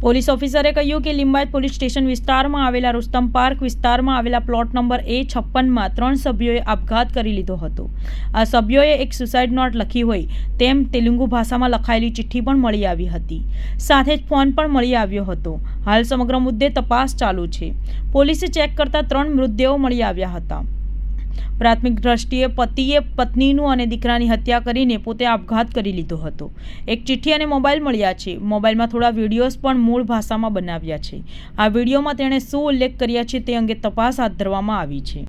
Police ઓફિસરે કહ્યું કે Limbayat police station વિસ્તારમાં આવેલા રુસ્તમ પાર્ક વિસ્તારમાં આવેલા પ્લોટ નંબર A56માં 3 સભ્યોએ આપઘાત કરી લીધો હતો। આ સભ્યોએ એક સુસાઇડ નોટ લખી હોય તેમ તેલુગુ ભાષામાં લખાયેલી ચિઠ્ઠી પણ મળી આવી હતી, સાથે જ ફોન પણ મળી આવ્યો હતો। હાલ સમગ્ર મુદ્દે તપાસ ચાલુ છે। પોલીસે ચેક કરતા 3 મૃતદેહો મળી આવ્યા હતા। પ્રાથમિક દ્રષ્ટિએ પતિએ પત્નીનું અને દીકરાની હત્યા કરીને પોતે આપઘાત કરી લીધો હતો। એક ચિઠ્ઠી અને મોબાઈલ મળ્યા છે। મોબાઈલમાં થોડા વિડીયોઝ પણ મૂળ ભાષામાં બનાવ્યા છે। આ વિડીયોમાં તેણે શું ઉલ્લેખ કર્યા છે તે અંગે તપાસ હાથ ધરવામાં આવી છે।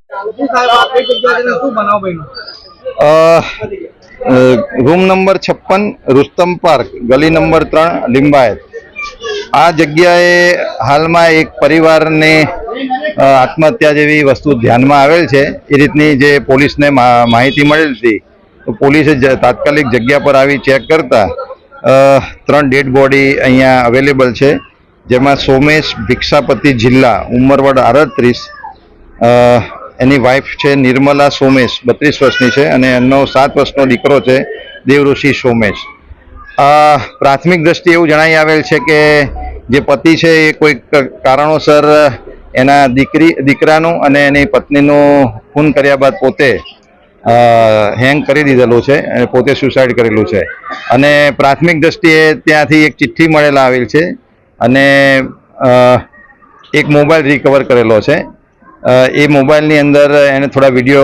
रूम नंबर 56 रुस्तम पार्क गली नंबर 3 लिंबायत। आ जग्याए हाल में एक परिवार ने आत्महत्या जेवी वस्तु ध्यान में आवेल छे। ए रीतनी जे पोलीस ने माहिती मळेल थी तो पोलीसे तात्कालिक जग्या पर आवी चेक करता 3 डेड बॉडी अहींया अवेलेबल छे, जेमां सोमेश भिक्षापति जिल्ला उमर वर्ग 38, एनी वाइफ छे निर्मला सोमेश 32 वर्षनी छे अने एनो 7 वर्षनो दीकरो छे देवऋषि सोमेश। प्राथमिक दृष्टिए एवुं जणाई आवेल छे के जे पति छे ए कोई कारणोसर एना दीकरानुं अने एनी पत्नीनुं खून कर्या बाद पोते हेंग करी दीधेलुं छे अने पोते सुसाइड करेलुं छे। अने प्राथमिक दृष्टिए त्यांथी एक चिठ्ठी मळेल आवेल छे अने एक मोबाइल रिकवर करेलो छे। ए मोबाइलनी अंदर एने थोड़ा विडियो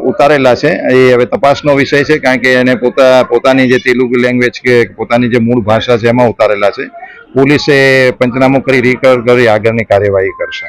उतारेला छे। ए हवे तपासनो विषय छे, कारण के एने पोतानी जे तेलुगु लेंग्वेज के पोतानी जे मूळ भाषा छे एमां उतारेला छे। पोलीसे पंचनामो करी रिकवर करी आगळनी कार्यवाही करशे।